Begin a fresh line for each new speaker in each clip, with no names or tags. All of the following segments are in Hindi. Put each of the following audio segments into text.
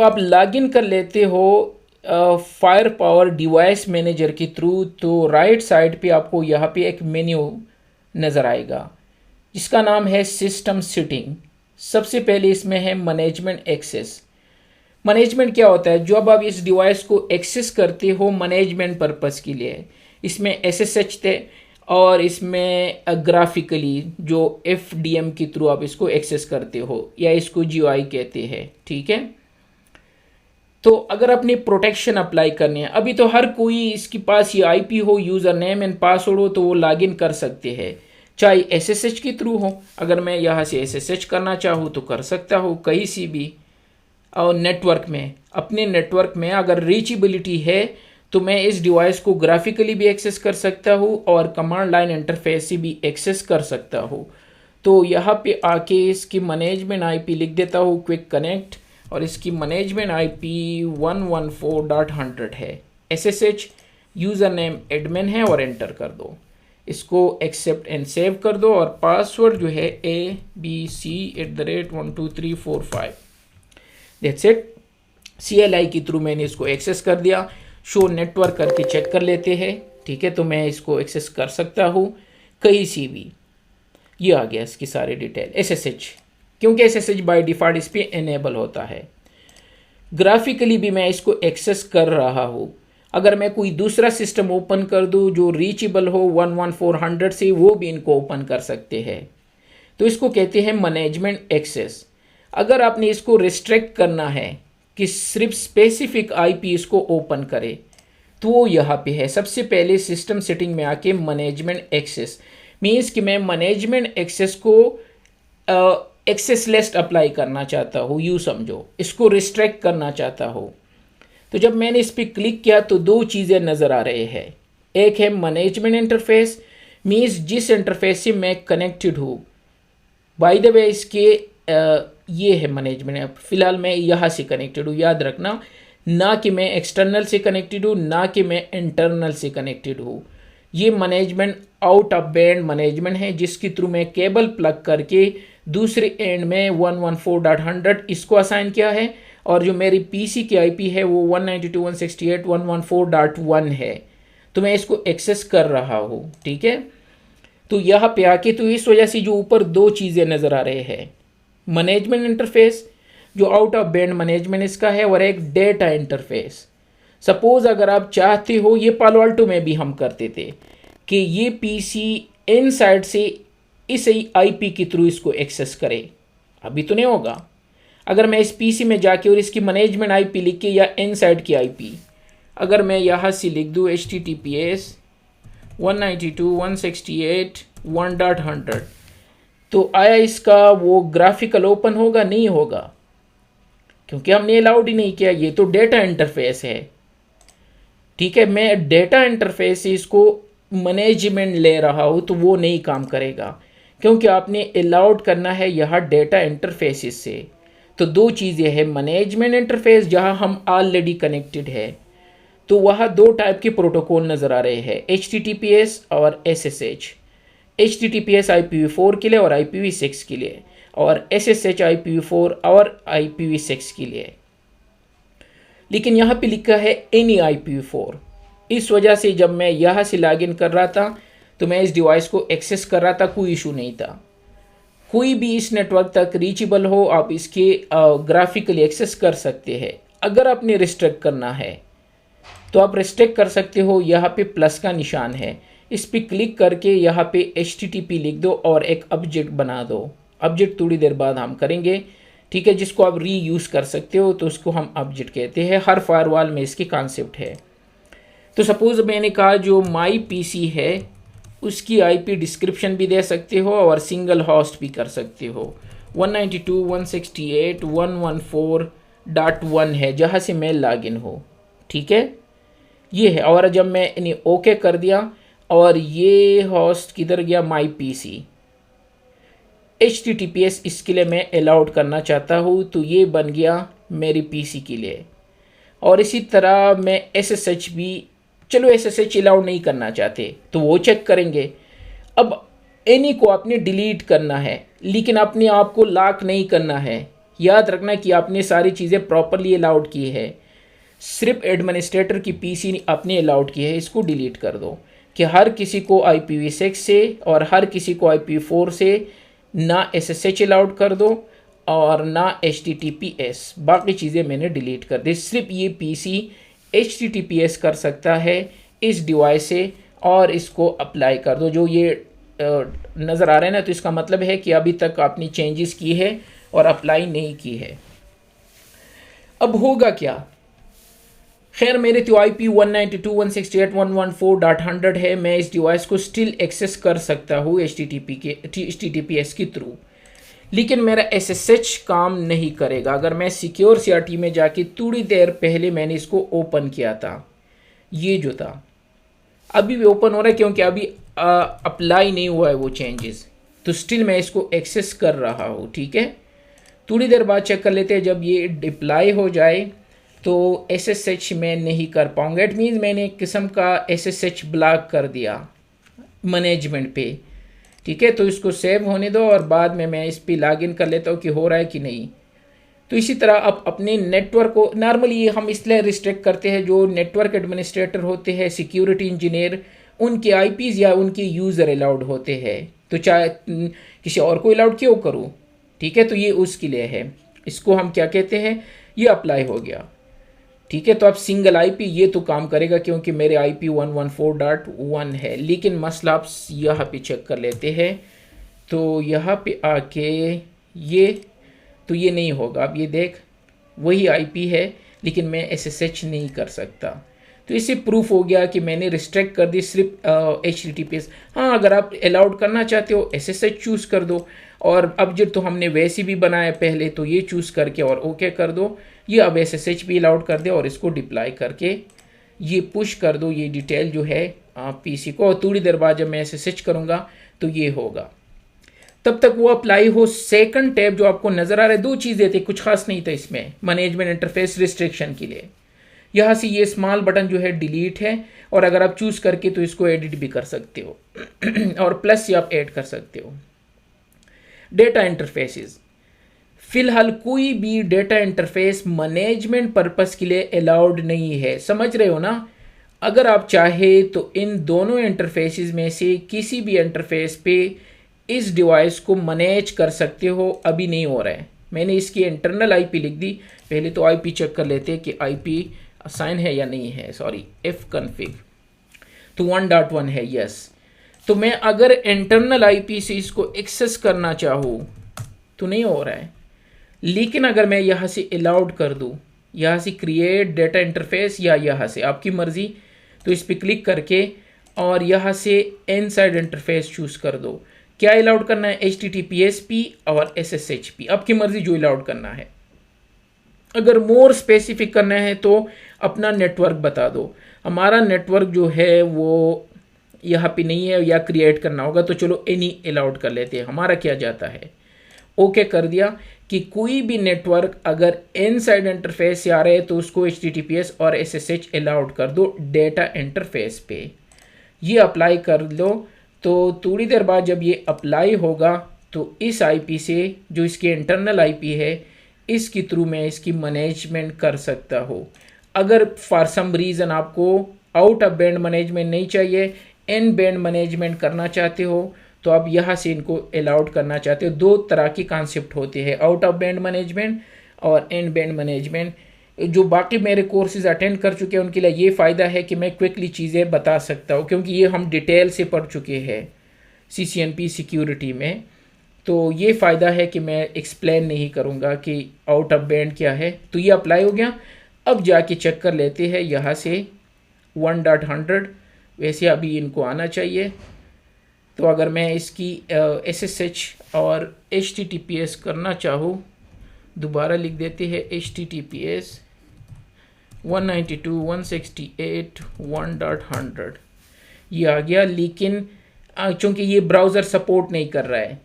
आप लॉगिन कर लेते हो फायर पावर डिवाइस मैनेजर के थ्रू, तो राइट साइड पे आपको यहाँ पे एक मेन्यू नज़र आएगा जिसका नाम है सिस्टम सेटिंग। सबसे पहले इसमें है मैनेजमेंट एक्सेस। मैनेजमेंट क्या होता है? जब आप इस डिवाइस को एक्सेस करते हो मैनेजमेंट पर्पस के लिए, इसमें एसएसएच थे और इसमें ग्राफिकली जो एफडीएम के थ्रू आप इसको एक्सेस करते हो या इसको जीयूआई कहते हैं, ठीक है। तो अगर अपनी प्रोटेक्शन अप्लाई करनी है, अभी तो हर कोई इसके पास ये आईपी हो, यूज़र नेम एंड पासवर्ड हो, तो वो लॉगिन कर सकते हैं, चाहे एसएसएच के थ्रू हो। अगर मैं यहाँ से एसएसएच करना चाहूँ तो कर सकता हूँ कहीं से भी। और नेटवर्क में, अपने नेटवर्क में अगर रीचेबिलिटी है तो मैं इस डिवाइस को ग्राफिकली भी एक्सेस कर सकता हूँ और कमांड लाइन इंटरफेस से भी एक्सेस कर सकता हूँ। तो यहाँ पे आके इसकी मैनेजमेंट आईपी लिख देता हूँ क्विक कनेक्ट, और इसकी मैनेजमेंट आईपी 114.100 है। एसएसएच यूज़र नेम एडमिन है और एंटर कर दो। इसको एक्सेप्ट एंड सेव कर दो और पासवर्ड जो है abc@12345। That's it. CLI के थ्रू मैंने इसको एक्सेस कर दिया। शो नेटवर्क करके चेक कर लेते हैं, ठीक है। तो मैं इसको एक्सेस कर सकता हूँ कहीं से भी। ये आ गया इसकी सारी डिटेल। SSH, क्योंकि SSH बाय डिफ़ॉल्ट इस पर इनेबल होता है। ग्राफिकली भी मैं इसको एक्सेस कर रहा हूँ। अगर मैं कोई दूसरा सिस्टम ओपन कर दूँ जो रीचेबल हो 11400 से, वो भी इनको ओपन कर सकते हैं। तो इसको कहते हैं मैनेजमेंट एक्सेस। अगर आपने इसको रिस्ट्रिक्ट करना है कि सिर्फ स्पेसिफिक आईपी इसको ओपन करे, तो वो यहाँ पे है। सबसे पहले सिस्टम सेटिंग में आके मैनेजमेंट एक्सेस मीन्स कि मैं मैनेजमेंट एक्सेस को एक्सेस लिस्ट अप्लाई करना चाहता हूँ, यूँ समझो, इसको रिस्ट्रिक्ट करना चाहता हूँ। तो जब मैंने इस पर क्लिक किया तो दो चीज़ें नज़र आ रहे हैं। एक है मैनेजमेंट इंटरफेस, मीन्स जिस इंटरफेस से मैं कनेक्टेड हूँ। बाय द वे इसके ये है मैनेजमेंट। फिलहाल मैं यहाँ से कनेक्टेड हूँ, याद रखना, ना कि मैं एक्सटर्नल से कनेक्टेड हूँ, ना कि मैं इंटरनल से कनेक्टेड हूँ। ये management out of band management है, जिसके थ्रू मैं केबल प्लग करके दूसरे एंड में 114.100 इसको असाइन किया है, और जो मेरी पीसी की आईपी है वो 192.168.114.1 है। तो मैं इसको एक्सेस कर रहा हूँ, ठीक है। तो यहाँ पे आके तो इस वजह से जो ऊपर दो चीज़ें नज़र आ रहे हैं, मैनेजमेंट इंटरफेस जो आउट ऑफ बैंड मैनेजमेंट इसका है, और एक डेटा इंटरफेस। सपोज अगर आप चाहते हो, ये पालो अल्टो में भी हम करते थे कि ये पीसी इनसाइड से इस आईपी के थ्रू इसको एक्सेस करे, अभी तो नहीं होगा। अगर मैं इस पीसी में जाके और इसकी मैनेजमेंट आईपी लिख के, या इनसाइड की आईपी अगर मैं यहाँ से लिख दूँ HTTPS 192.168.1.100, तो आया इसका वो ग्राफिकल ओपन होगा? नहीं होगा, क्योंकि हमने अलाउड ही नहीं किया। ये तो डेटा इंटरफेस है, ठीक है। मैं डेटा इंटरफेस से इसको मैनेजमेंट ले रहा हूँ तो वो नहीं काम करेगा, क्योंकि आपने अलाउड करना है यहाँ डेटा इंटरफेसिस से। तो दो चीज़ें हैं, मैनेजमेंट इंटरफेस जहाँ हम ऑलरेडी कनेक्टेड है, तो वहाँ दो टाइप के प्रोटोकॉल नज़र आ रहे हैं, HTTPS और SSH। HTTPS IPv4 के लिए और IPv6 के लिए, और SSH IPv4 और IPv6 के लिए। लेकिन यहाँ पे लिखा है एनी IPv4। इस वजह से जब मैं यहाँ से लॉगिन कर रहा था तो मैं इस डिवाइस को एक्सेस कर रहा था, कोई इशू नहीं था। कोई भी इस नेटवर्क तक रीचेबल हो, आप इसके ग्राफिकली एक्सेस कर सकते हैं। अगर आपने रिस्ट्रिक्ट करना है तो आप रिस्ट्रिक्ट कर सकते हो। यहाँ पे प्लस का निशान है, इस पर क्लिक करके यहाँ पे HTTP लिख दो और एक ऑब्जेक्ट बना दो। ऑब्जेक्ट थोड़ी देर बाद हम करेंगे, ठीक है, जिसको आप री यूज़ कर सकते हो, तो उसको हम ऑब्जेक्ट कहते हैं। हर फायरवॉल में इसकी कॉन्सेप्ट है। तो सपोज मैंने कहा जो माई पीसी है उसकी आईपी डिस्क्रिप्शन भी दे सकते हो और सिंगल होस्ट भी कर सकते हो। 192.168.114.1 है जहाँ से मैं लॉगिन हो, ठीक है, ये है। और जब मैं इन्हें ओके कर दिया और ये होस्ट किधर गया, माई पीसी, HTTPS इसके लिए मैं अलाउड करना चाहता हूँ, तो ये बन गया मेरी पीसी के लिए। और इसी तरह मैं SSH भी, चलो SSH अलाउड नहीं करना चाहते तो वो चेक करेंगे। अब एनी को आपने डिलीट करना है, लेकिन अपने आप को लॉक नहीं करना है। याद रखना कि आपने सारी चीज़ें प्रॉपरली अलाउड की है, सिर्फ एडमिनिस्ट्रेटर की पीसी आपने अलाउड की है, इसको डिलीट कर दो कि हर किसी को IPv6 से और हर किसी को IPv4 से ना SSH अलाउड कर दो और ना HTTPS। बाकी चीज़ें मैंने डिलीट कर दी, सिर्फ ये पीसी HTTPS कर सकता है इस डिवाइस से, और इसको अप्लाई कर दो। जो ये नज़र आ रहा है ना, तो इसका मतलब है कि अभी तक आपने चेंजेस की है और अप्लाई नहीं की है। अब होगा क्या? खैर मेरे तो IP192.168.114.100 है, मैं इस डिवाइस को स्टिल एक्सेस कर सकता हूँ HTTPS के थ्रू, लेकिन मेरा SSH काम नहीं करेगा। अगर मैं सिक्योर CRT में जाके थोड़ी देर पहले मैंने इसको ओपन किया था, ये जो था अभी भी ओपन हो रहा है क्योंकि अभी अप्लाई नहीं हुआ है वो चेंजेस, तो स्टिल मैं इसको एक्सेस कर रहा हूँ। ठीक है, थोड़ी देर बाद चेक कर लेते हैं, जब ये डिप्लाई हो जाए तो SSH मैं नहीं कर पाऊंगा। इट मीन्स मैंने एक किस्म का SSH ब्लॉक कर दिया मैनेजमेंट पे। ठीक है, तो इसको सेव होने दो और बाद में मैं इस पर लॉगिन कर लेता हूँ कि हो रहा है कि नहीं। तो इसी तरह आप अपने नेटवर्क को, नॉर्मली हम इसलिए रिस्ट्रिक्ट करते हैं, जो नेटवर्क एडमिनिस्ट्रेटर होते हैं, सिक्योरिटी इंजीनियर, उनके IPs या उनके यूज़र अलाउड होते हैं, तो चाहे किसी और को अलाउड क्यों करूँ। ठीक है, तो ये उसके लिए है। इसको हम क्या कहते हैं, ये अप्लाई हो गया। ठीक है, तो अब सिंगल IP ये तो काम करेगा क्योंकि मेरे IP 114.1 है, लेकिन मसला आप यहाँ पे चेक कर लेते हैं। तो यहाँ पे आके ये तो ये नहीं होगा। अब ये देख, वही IP है लेकिन मैं SSH नहीं कर सकता। तो इससे प्रूफ हो गया कि मैंने रिस्ट्रिक्ट कर दी सिर्फ HTTPS। हाँ, अगर आप अलाउड करना चाहते हो SSH चूज़ कर दो, और अब जो तो हमने वैसे भी बनाया पहले, तो ये चूज़ करके और ओके कर दो। ये अब SSH भी अलाउड कर दे और इसको डिप्लाई करके ये पुश कर दो, ये डिटेल जो है PC को, और थोड़ी देर बाद जब मैं SSH करूँगा तो ये होगा। तब तक वो अप्लाई हो। सेकंड टैब जो आपको नज़र आ रहा है, दो चीज़ें थी, कुछ खास नहीं था इसमें, मैनेजमेंट इंटरफेस रिस्ट्रिक्शन के लिए। यहाँ से ये स्मॉल बटन जो है डिलीट है, और अगर आप चूज़ करके तो इसको एडिट भी कर सकते हो और प्लस से आप ऐड कर सकते हो। डेटा इंटरफेसेस, फिलहाल कोई भी डेटा इंटरफेस मैनेजमेंट पर्पस के लिए अलाउड नहीं है, समझ रहे हो ना। अगर आप चाहे तो इन दोनों इंटरफेसेस में से किसी भी इंटरफेस पे इस डिवाइस को मैनेज कर सकते हो। अभी नहीं हो रहा है, मैंने इसकी इंटरनल IP लिख दी। पहले तो IP चेक कर लेते हैं कि IP असाइन है या नहीं है। सॉरी, fconfig, तो 1.1 है, यस। तो मैं अगर इंटरनल IP से इसको एक्सेस करना चाहूँ तो नहीं हो रहा है, लेकिन अगर मैं यहाँ से अलाउड कर दूँ, यहाँ से क्रिएट डेटा इंटरफेस या यहाँ से, आपकी मर्ज़ी, तो इस पर क्लिक करके और यहाँ से इनसाइड इंटरफेस चूज़ कर दो। क्या अलाउड करना है, HTTPS और SSH, आपकी मर्ज़ी जो अलाउड करना है। अगर मोर स्पेसिफिक करना है तो अपना नेटवर्क बता दो। हमारा नेटवर्क जो है वो यहाँ पे नहीं है, या क्रिएट करना होगा, तो चलो एनी अलाउड कर लेते हैं। हमारा क्या जाता है, ओके कर दिया कि कोई भी नेटवर्क अगर इनसाइड इंटरफेस से आ रहे हैं तो उसको HTTPS और SSH अलाउड कर दो डेटा इंटरफेस पे। ये अप्लाई कर लो, तो थोड़ी देर बाद जब ये अप्लाई होगा तो इस IP से, जो इसकी इंटरनल IP है, इसके थ्रू मैं इसकी मैनेजमेंट कर सकता हूँ। अगर फॉर सम रीज़न आपको आउट ऑफ बैंड मैनेजमेंट नहीं चाहिए, इन बैंड मैनेजमेंट करना चाहते हो, तो आप यहाँ से इनको अलाउड करना चाहते हो। दो तरह के कॉन्सेप्ट होते हैं, आउट ऑफ बैंड मैनेजमेंट और इन बैंड मैनेजमेंट। जो बाकी मेरे कोर्सेज अटेंड कर चुके हैं उनके लिए ये फ़ायदा है कि मैं क्विकली चीज़ें बता सकता हूँ, क्योंकि ये हम डिटेल से पढ़ चुके हैं CCNP सिक्योरिटी में। तो ये फ़ायदा है कि मैं एक्सप्लेन नहीं करूँगा कि आउट ऑफ बैंड क्या है। तो ये अप्लाई हो गया। अब जाके चेक कर लेते हैं यहाँ से 1.100, वैसे अभी इनको आना चाहिए। तो अगर मैं इसकी SSH और HTTPS करना चाहूँ, दोबारा लिख देते हैं HTTPS 192.168.1.100, ये आ गया। लेकिन चूँकि ये ब्राउज़र सपोर्ट नहीं कर रहा है,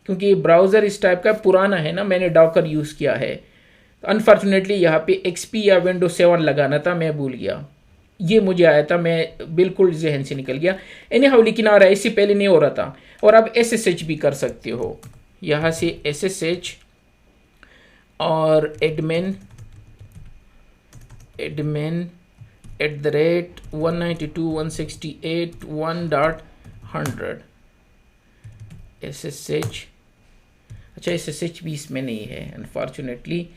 क्योंकि ये ब्राउज़र इस टाइप का पुराना है ना, मैंने डॉकर यूज़ किया है। अनफॉर्चुनेटली यहाँ पे XP या Windows 7 लगाना था, मैं भूल गया। ये मुझे आया था, मैं बिल्कुल जहन से निकल गया। एनीहाउ, लेकिन आ रहा है, इससे पहले नहीं हो रहा था। और अब SSH भी कर सकते हो, यहाँ से SSH और एडमिन @192.168.1.100 SSH। अच्छा SSH भी इसमें नहीं है अनफॉर्चुनेटली।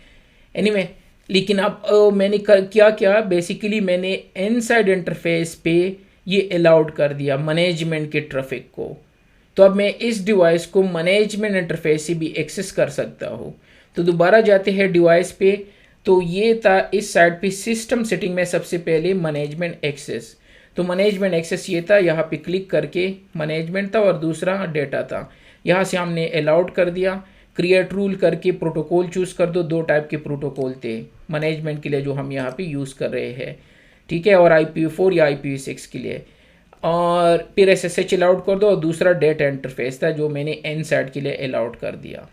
एनीवे लेकिन अब मैंने क्या किया, बेसिकली मैंने इनसाइड इंटरफेस पे ये अलाउड कर दिया मैनेजमेंट के ट्रैफिक को। तो अब मैं इस डिवाइस को मैनेजमेंट इंटरफेस से भी एक्सेस कर सकता हूँ। तो दोबारा जाते हैं डिवाइस पे, तो ये था इस साइड पे सिस्टम सेटिंग में सबसे पहले मैनेजमेंट एक्सेस। तो मैनेजमेंट एक्सेस ये था, यहाँ पे क्लिक करके मैनेजमेंट था और दूसरा डेटा था। यहाँ से हमने अलाउड कर दिया, क्रिएट रूल करके प्रोटोकॉल चूज कर दो। दो टाइप के प्रोटोकॉल थे मैनेजमेंट के लिए जो हम यहाँ पे यूज़ कर रहे हैं, ठीक है, और IPv4 या IPv6 के लिए। और फिर SSH अलाउड कर दो और दूसरा डेटा इंटरफेस था जो मैंने इनसाइड के लिए अलाउड कर दिया।